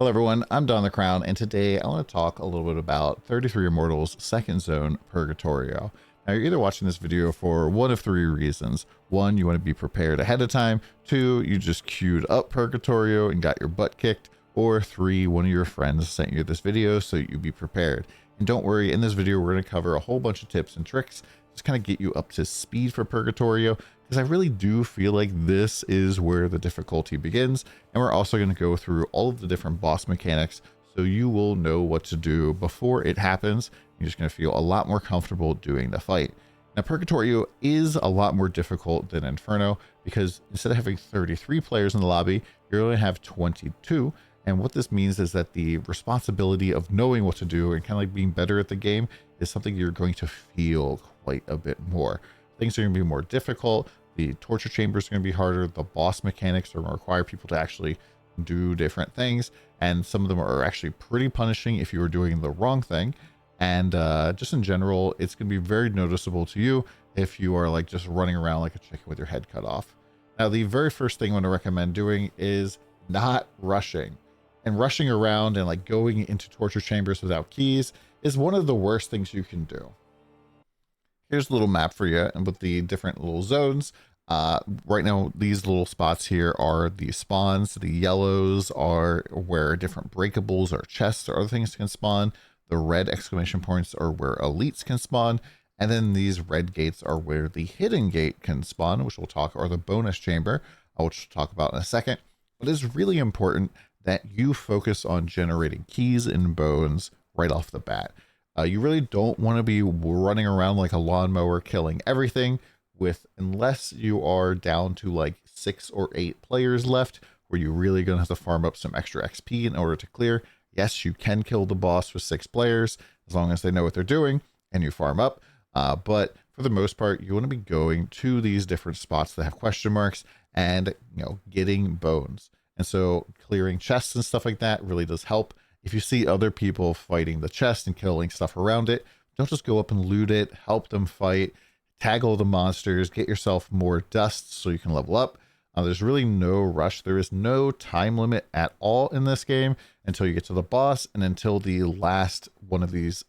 Hello everyone, I'm DonTheCrown, and today I want to talk a little bit about 33 Immortals Second Zone Purgatorio. Now you're either watching this video for one of three reasons. One, you want to be prepared ahead of time. Two, you just queued up Purgatorio and got your butt kicked. Or three, one of your friends sent you this video so you be prepared. And don't worry, in this video we're going to cover a whole bunch of tips and tricks, just kind of get you up to speed for Purgatorio, because I really do feel like this is where the difficulty begins. And we're also going to go through all of the different boss mechanics so you will know what to do before it happens. You're just going to feel a lot more comfortable doing the fight. Now, Purgatorio is a lot more difficult than Inferno, because instead of having 33 players in the lobby, you only have 22. And what this means is that the responsibility of knowing what to do and kind of like being better at the game is something you're going to feel quite a bit more. Things are going to be more difficult. The torture chambers are going to be harder. The boss mechanics are going to require people to actually do different things. And some of them are actually pretty punishing if you are doing the wrong thing. And just in general, it's going to be very noticeable to you if you are like just running around like a chicken with your head cut off. Now, the very first thing I want to recommend doing is not rushing. And rushing around and like going into torture chambers without keys is one of the worst things you can do. Here's a little map for you and with the different little zones. Right now, these little spots here are the spawns. The yellows are where different breakables or chests or other things can spawn. The red exclamation points are where elites can spawn. And then these red gates are where the hidden gate can spawn, which we'll talk, or the bonus chamber, which we'll talk about in a second. But it's really important that you focus on generating keys and bones right off the bat. You really don't want to be running around like a lawnmower killing everything unless you are down to like 6 or 8 players left, where you're really going to have to farm up some extra XP in order to clear. Yes, you can kill the boss with 6 players as long as they know what they're doing and you farm up. But for the most part, you want to be going to these different spots that have question marks and, getting bones. And so clearing chests and stuff like that really does help. If you see other people fighting the chest and killing stuff around it, don't just go up and loot it. Help them fight, tag all the monsters, get yourself more dust so you can level up. There's really no rush. There is no time limit at all in this game until you get to the boss and until the last one of these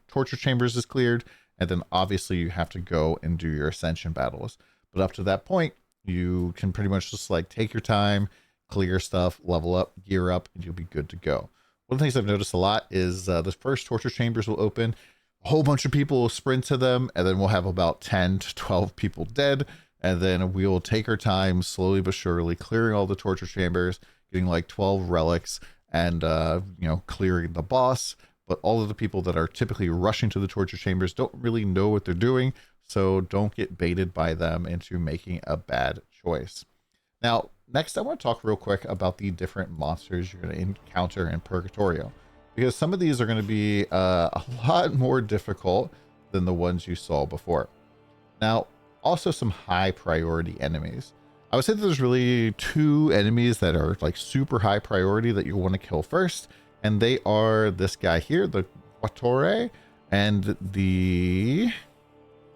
torture chambers is cleared. And then obviously you have to go and do your ascension battles. But up to that point, you can pretty much just like take your time, clear stuff, level up, gear up, and you'll be good to go. One of the things I've noticed a lot is the first torture chambers will open, a whole bunch of people will sprint to them, and then we'll have about 10 to 12 people dead, and then we'll take our time slowly but surely clearing all the torture chambers, getting like 12 relics, and clearing the boss. But all of the people that are typically rushing to the torture chambers don't really know what they're doing, so don't get baited by them into making a bad choice. Now, next, I want to talk real quick about the different monsters you're going to encounter in Purgatorio, because some of these are going to be a lot more difficult than the ones you saw before. Now, also some high priority enemies. I would say that there's really 2 enemies that are like super high priority that you want to kill first, and they are this guy here, the Quattore, and the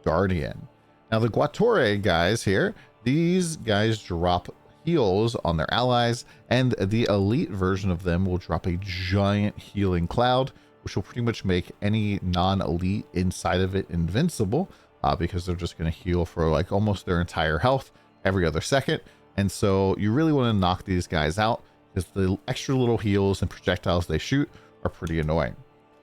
Guardian. Now, the Quattore guys here, these guys drop heals on their allies, and the elite version of them will drop a giant healing cloud, which will pretty much make any non-elite inside of it invincible, because they're just going to heal for like almost their entire health every other second. And so you really want to knock these guys out, because the extra little heals and projectiles they shoot are pretty annoying.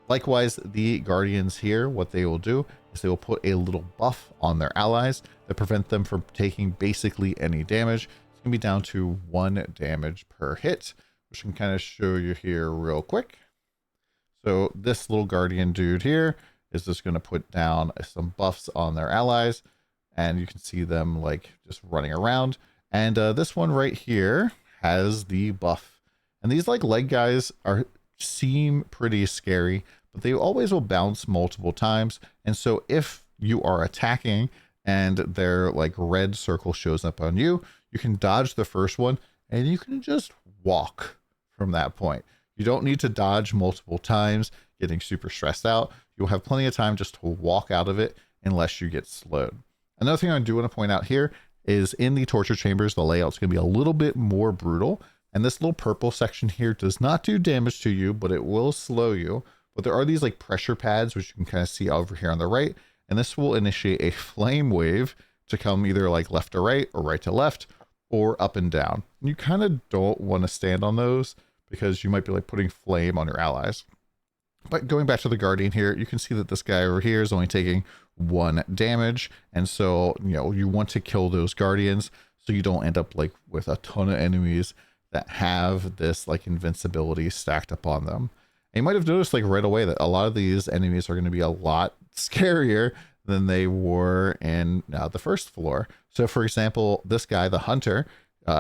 Likewise, the Guardians here, what they will do is they will put a little buff on their allies that prevent them from taking basically any damage. It's going to be down to 1 damage per hit, which I can kind of show you here real quick. So this little Guardian dude here is just going to put down some buffs on their allies, and you can see them like just running around. And this one right here has the buff, and these like leg guys seem pretty scary, but they always will bounce multiple times. And so if you are attacking and their like red circle shows up on you, you can dodge the first one and you can just walk from that point. You don't need to dodge multiple times, getting super stressed out. You'll have plenty of time just to walk out of it unless you get slowed. Another thing I do want to point out here is in the torture chambers, the layout's going to be a little bit more brutal And this little purple section here does not do damage to you, but it will slow you. But there are these like pressure pads, which you can kind of see over here on the right. And this will initiate a flame wave to come either like left to right or right to left or up and down. And you kind of don't want to stand on those because you might be like putting flame on your allies. But going back to the Guardian here, you can see that this guy over here is only taking 1 damage. And so, you want to kill those Guardians so you don't end up like with a ton of enemies that have this like invincibility stacked up on them. And you might have noticed like right away that a lot of these enemies are going to be a lot scarier than they were in the first floor. So for example, this guy, the Hunter,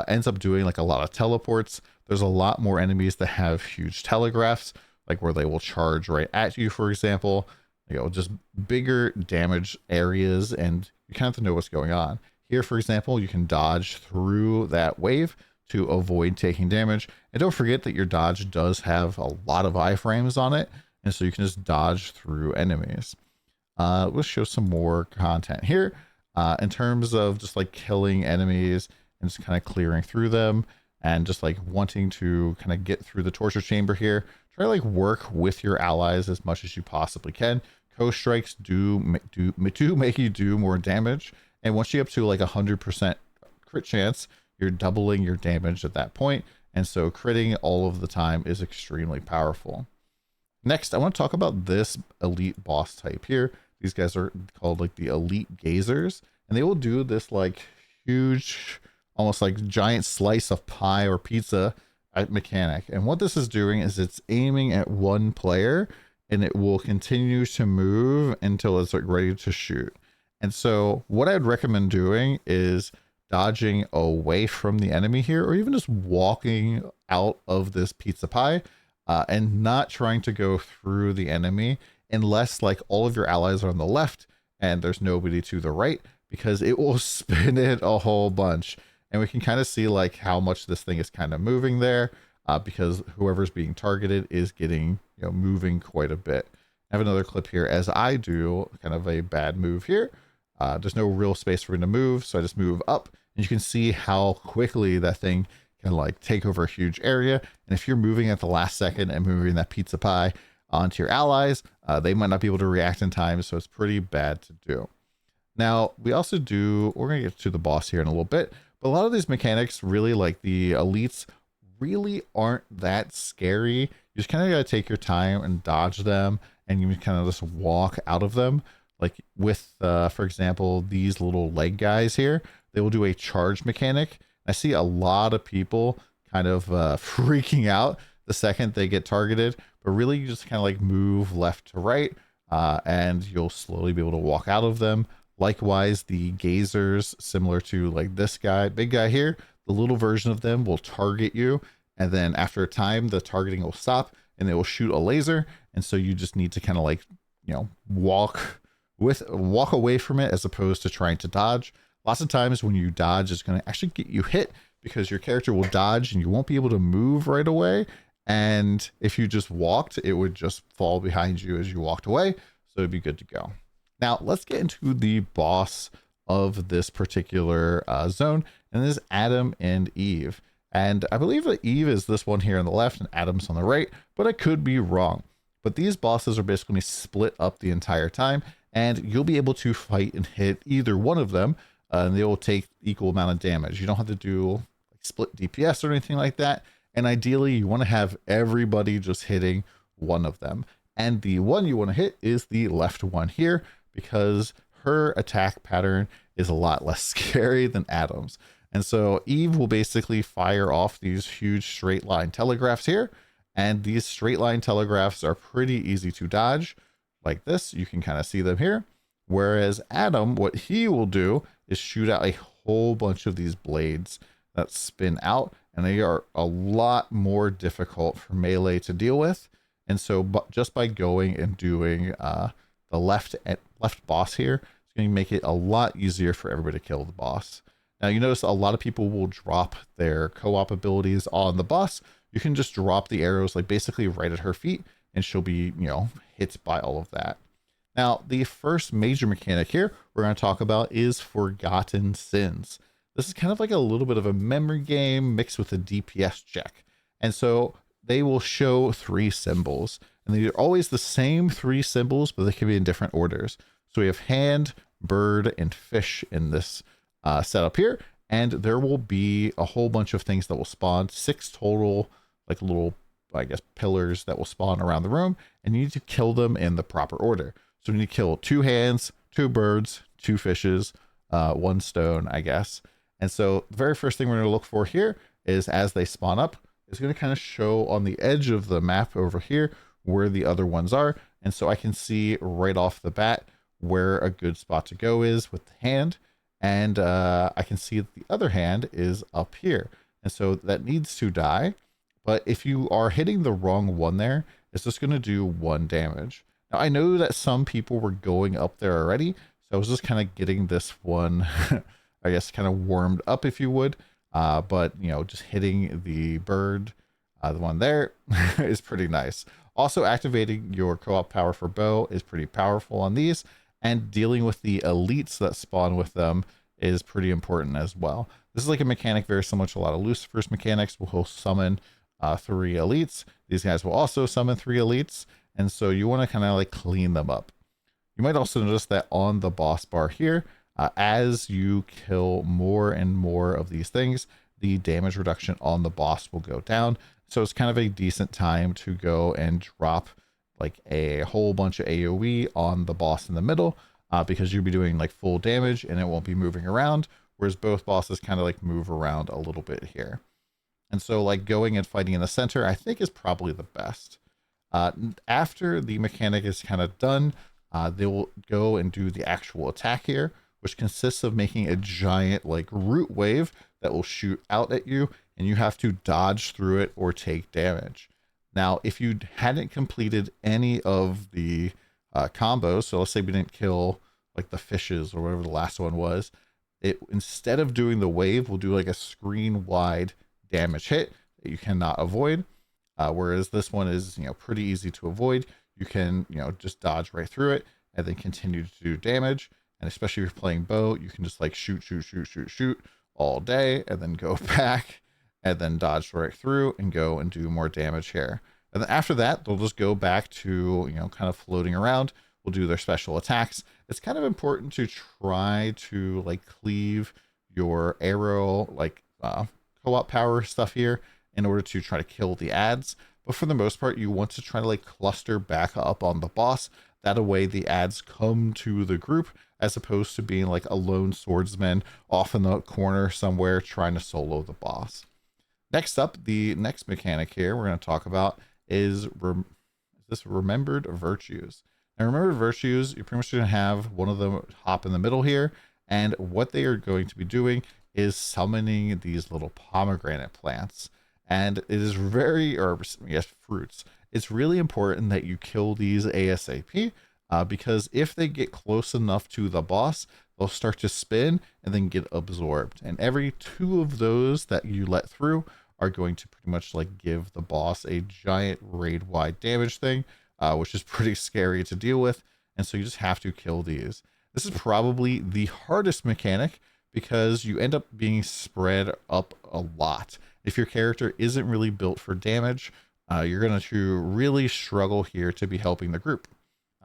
ends up doing like a lot of teleports. There's a lot more enemies that have huge telegraphs, like where they will charge right at you, for example, just bigger damage areas, and you kind of have to know what's going on. Here, for example, you can dodge through that wave to avoid taking damage. And don't forget that your dodge does have a lot of iframes on it, and so you can just dodge through enemies. Let's show some more content here in terms of just like killing enemies and just kind of clearing through them and just like wanting to kind of get through the torture chamber here. Try to like work with your allies as much as you possibly can. Coast strikes do make you do more damage, and once you get up to like 100% crit chance, you're doubling your damage at that point, and so critting all of the time is extremely powerful. Next, I want to talk about this elite boss type here. These guys are called like the elite gazers, and they will do this like huge, almost like giant slice of pie or pizza mechanic. And what this is doing is it's aiming at one player, and it will continue to move until it's like ready to shoot. And so what I'd recommend doing is dodging away from the enemy here, or even just walking out of this pizza pie and not trying to go through the enemy unless like all of your allies are on the left and there's nobody to the right, because it will spin it a whole bunch. And we can kind of see like how much this thing is kind of moving there because whoever's being targeted is getting, moving quite a bit. I have another clip here as I do kind of a bad move here. There's no real space for me to move, so I just move up, and you can see how quickly that thing can like take over a huge area. And if you're moving at the last second and moving that pizza pie onto your allies, they might not be able to react in time, so it's pretty bad to do. Now, we're going to get to the boss here in a little bit, but a lot of these mechanics, really like the elites, really aren't that scary. You just kind of got to take your time and dodge them, and you kind of just walk out of them. Like with, for example, these little leg guys here, they will do a charge mechanic. I see a lot of people kind of freaking out the second they get targeted, but really you just kind of like move left to right, and you'll slowly be able to walk out of them. Likewise, the gazers, similar to like this guy, big guy here, the little version of them will target you, and then after a time, the targeting will stop and it will shoot a laser. And so you just need to kind of like, walk away from it as opposed to trying to dodge. Lots of times when you dodge, it's going to actually get you hit because your character will dodge and you won't be able to move right away. And if you just walked, it would just fall behind you as you walked away. So it'd be good to go. Now let's get into the boss of this particular zone, and this is Adam and Eve. And I believe that Eve is this one here on the left and Adam's on the right, but I could be wrong. But these bosses are basically split up the entire time, and you'll be able to fight and hit either one of them, and they will take equal amount of damage. You don't have to do like split DPS or anything like that. And ideally, you want to have everybody just hitting one of them. And the one you want to hit is the left one here, because her attack pattern is a lot less scary than Adam's. And so Eve will basically fire off these huge straight line telegraphs here. And these straight line telegraphs are pretty easy to dodge like this. You can kind of see them here. Whereas Adam, what he will do is shoot out a whole bunch of these blades that spin out, and they are a lot more difficult for melee to deal with. And so just by going and doing the left boss here, it's going to make it a lot easier for everybody to kill the boss. Now you notice a lot of people will drop their co-op abilities on the boss. You can just drop the arrows like basically right at her feet, and she'll be, hit by all of that. Now, the first major mechanic here we're going to talk about is Forgotten Sins. this is kind of like a little bit of a memory game mixed with a DPS check. And so they will show 3 symbols, and they're always the same 3 symbols, but they can be in different orders. So we have hand, bird, and fish in this setup here. And there will be a whole bunch of things that will spawn, 6 total, like little, I guess, pillars that will spawn around the room, and you need to kill them in the proper order. So you need to kill 2 hands, 2 birds, 2 fishes, 1 stone, I guess. And so the very first thing we're going to look for here is, as they spawn up, it's going to kind of show on the edge of the map over here where the other ones are. And so I can see right off the bat where a good spot to go is with the hand. And I can see that the other hand is up here. And so that needs to die. But if you are hitting the wrong one there, it's just going to do 1 damage. Now, I know that some people were going up there already, so I was just kind of getting this one, I guess, kind of warmed up, if you would. But, you know, just hitting the bird, the one there, is pretty nice. Also, activating your co-op power for bow is pretty powerful on these, and dealing with the elites that spawn with them is pretty important as well. This is like a mechanic very similar to a lot of Lucifer's mechanics. We'll summon 3 elites. These guys will also summon 3 elites. And so you want to kind of like clean them up. You might also notice that on the boss bar here, as you kill more and more of these things, the damage reduction on the boss will go down. So it's kind of a decent time to go and drop like a whole bunch of AoE on the boss in the middle, because you'll be doing like full damage and it won't be moving around. Whereas both bosses kind of like move around a little bit here. And so like going and fighting in the center, I think is probably the best. After the mechanic is kind of done, they will go and do the actual attack here, which consists of making a giant like root wave that will shoot out at you, and you have to dodge through it or take damage. Now, if you hadn't completed any of the combos, so let's say we didn't kill like the fishes or whatever the last one was, it, instead of doing the wave, will do like a screen wide damage hit that you cannot avoid. Whereas this one is, you know, pretty easy to avoid. You can, you know, just dodge right through it and then continue to do damage. And especially if you're playing bow, you can just like shoot all day and then go back and then dodge right through and go and do more damage here. And then after that, they'll just go back to, you know, kind of floating around. Will do their special attacks. It's kind of important to try to like cleave your arrow, like co-op power stuff here, in order to try to kill the ads. But for the most part, you want to try to like cluster back up on the boss. That way the ads come to the group, as opposed to being like a lone swordsman off in the corner somewhere trying to solo the boss. Next up, the next mechanic here we're going to talk about is this remembered virtues. Now, remembered virtues, you're pretty much going to have one of them hop in the middle here. And what they are going to be doing is summoning these little pomegranate plants. And it is very, or yes, fruits. It's really important that you kill these ASAP, because if they get close enough to the boss, they'll start to spin and then get absorbed. And every 2 of those that you let through are going to pretty much like give the boss a giant raid-wide damage thing, which is pretty scary to deal with. And so you just have to kill these. This is probably the hardest mechanic because you end up being spread up a lot. If your character isn't really built for damage, you're going to really struggle here to be helping the group,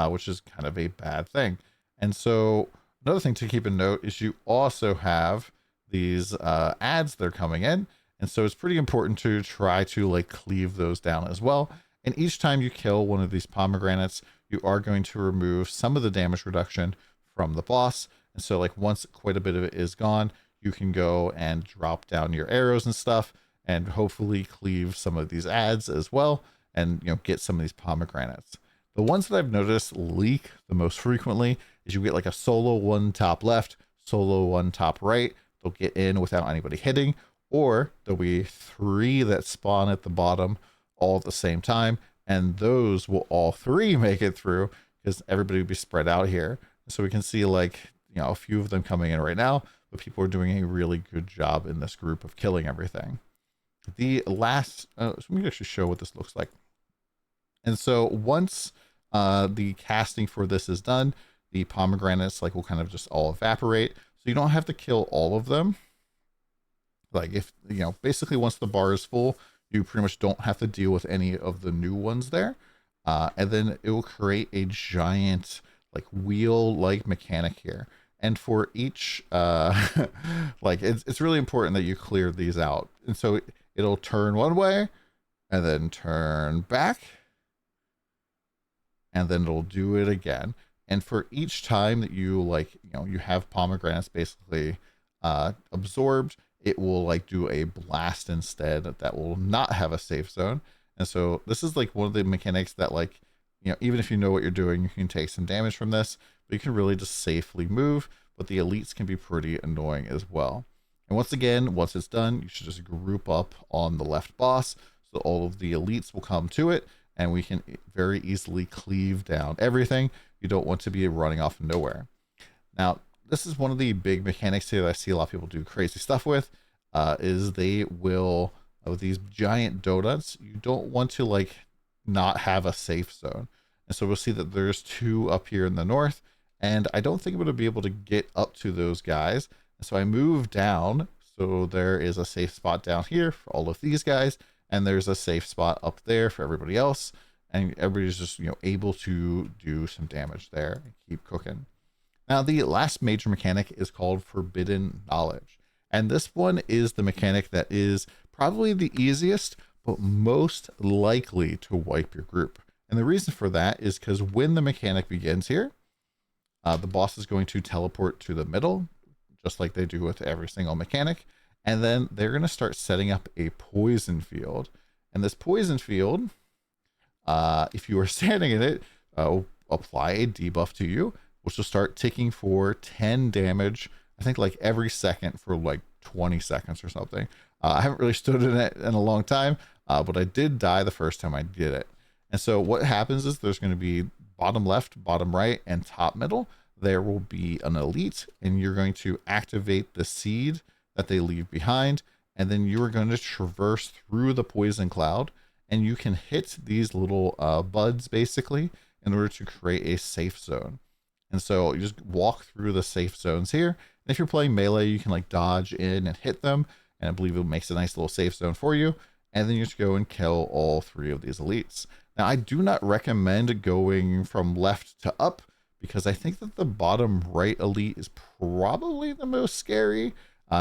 which is kind of a bad thing. And so another thing to keep in note is you also have these ads that are coming in. And so it's pretty important to try to like cleave those down as well. And each time you kill one of these pomegranates, you are going to remove some of the damage reduction from the boss. And so like once quite a bit of it is gone, you can go and drop down your arrows and stuff and hopefully cleave some of these ads as well, and, you know, get some of these pomegranates. The ones that I've noticed leak the most frequently is you get like a solo one top left, solo one top right. They'll get in without anybody hitting, or there'll be 3 that spawn at the bottom all at the same time, and those will all 3 make it through because everybody will be spread out here. So we can see like, you know, a few of them coming in right now, but people are doing a really good job in this group of killing everything. The last, so let me actually show what this looks like. And so once the casting for this is done, the pomegranates like will kind of just all evaporate. So you don't have to kill all of them. Like if, you know, basically once the bar is full, you pretty much don't have to deal with any of the new ones there. And then it will create a giant like wheel like mechanic here. And for each, like it's really important that you clear these out. And so it'll turn one way and then turn back, and then it'll do it again. And for each time that you like, you know, you have pomegranates basically absorbed, it will like do a blast instead that will not have a safe zone. And so this is like one of the mechanics that like, you know, even if you know what you're doing, you can take some damage from this, but you can really just safely move. But the elites can be pretty annoying as well. And once again, once it's done, you should just group up on the left boss. So all of the elites will come to it, and we can very easily cleave down everything. You don't want to be running off nowhere. Now, this is one of the big mechanics here that I see a lot of people do crazy stuff with, is they will, with these giant donuts, you don't want to like not have a safe zone. And so we'll see that there's two up here in the north, and I don't think I'm going to be able to get up to those guys. And so I move down, so there is a safe spot down here for all of these guys, and there's a safe spot up there for everybody else. And everybody's just, you know, able to do some damage there and keep cooking. Now, the last major mechanic is called Forbidden Knowledge. And this one is the mechanic that is probably the easiest, but most likely to wipe your group. And the reason for that is because when the mechanic begins here, the boss is going to teleport to the middle, just like they do with every single mechanic. And then they're going to start setting up a poison field. And this poison field, if you are standing in it, apply a debuff to you, which will start ticking for 10 damage, I think like every second for like 20 seconds or something. I haven't really stood in it in a long time, but I did die the first time I did it. And so what happens is there's going to be bottom left, bottom right, and top middle. There will be an elite, and you're going to activate the seed that they leave behind, and then you are going to traverse through the poison cloud, and you can hit these little buds basically in order to create a safe zone. And so you just walk through the safe zones here. And if you're playing melee, you can like dodge in and hit them, and I believe it makes a nice little safe zone for you. And then you just go and kill all three of these elites. Now, I do not recommend going from left to up, because I think that the bottom right elite is probably the most scary.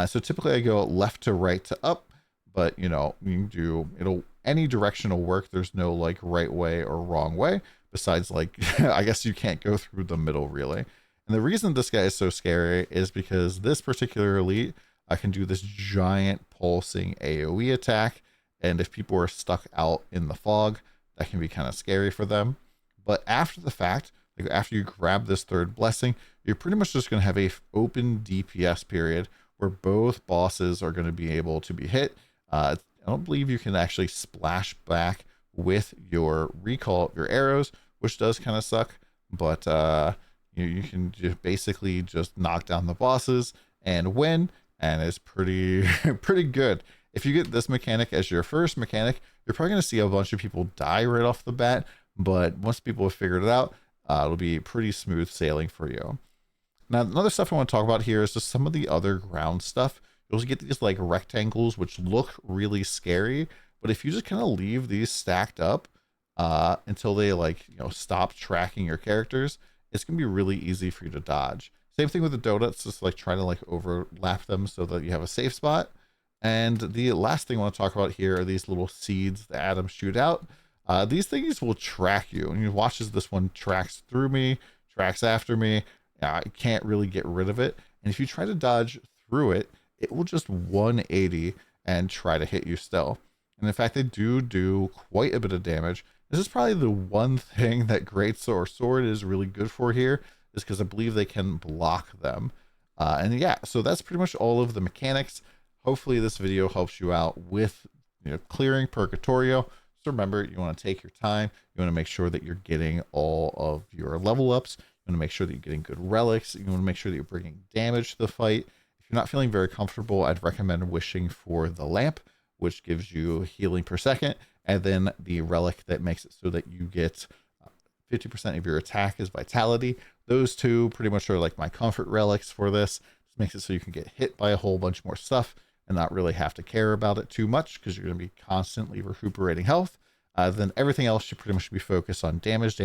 So typically I go left to right to up, but you know, you can do, it'll, any direction will work. There's no like right way or wrong way. Besides, like, I guess you can't go through the middle really. And the reason this guy is so scary is because this particular elite, I can do this giant pulsing AoE attack. And if people are stuck out in the fog, that can be kind of scary for them. But after the fact, like after you grab this third blessing, you're pretty much just going to have a open DPS period where both bosses are going to be able to be hit. I don't believe you can actually splash back with your recall, your arrows, which does kind of suck, but you can just basically just knock down the bosses and win, and it's pretty pretty good. If you get this mechanic as your first mechanic, you're probably going to see a bunch of people die right off the bat, but once people have figured it out, it'll be pretty smooth sailing for you. Now, another stuff I want to talk about here is just some of the other ground stuff. You'll get these like rectangles, which look really scary, but if you just kind of leave these stacked up until they like, you know, stop tracking your characters, it's going to be really easy for you to dodge. Same thing with the donuts, just like try to like overlap them so that you have a safe spot. And the last thing I want to talk about here are these little seeds that atoms shoot out. These things will track you, and you watch as this one tracks through me, tracks after me. I can't really get rid of it. And if you try to dodge through it, it will just 180 and try to hit you still. And in fact, they do quite a bit of damage. This is probably the one thing that Greatsword is really good for here, is because I believe they can block them. And yeah, so that's pretty much all of the mechanics. Hopefully this video helps you out with, you know, clearing Purgatorio. So remember, you want to take your time. You want to make sure that you're getting all of your level ups. You want to make sure that you're getting good relics. You want to make sure that you're bringing damage to the fight. If you're not feeling very comfortable, I'd recommend wishing for the lamp, which gives you healing per second, and then the relic that makes it so that you get 50% of your attack is vitality. Those two pretty much are like my comfort relics for this. This makes it so you can get hit by a whole bunch more stuff and not really have to care about it too much because you're going to be constantly recuperating health, then everything else should pretty much be focused on damage,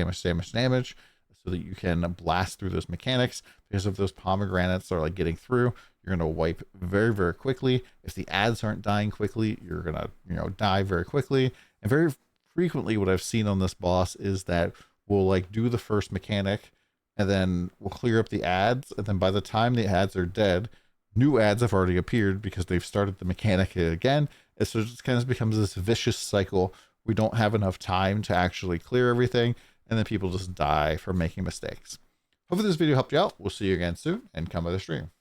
so that you can blast through those mechanics. Because if those pomegranates are like getting through, you're going to wipe very, very quickly. If the ads aren't dying quickly, you're going to, die very quickly. And very frequently what I've seen on this boss is that we'll like do the first mechanic and then we'll clear up the ads. And then by the time the ads are dead, new ads have already appeared because they've started the mechanic again. And so it just kind of becomes this vicious cycle. We don't have enough time to actually clear everything, and then people just die from making mistakes. Hopefully this video helped you out. We'll see you again soon, and come by the stream.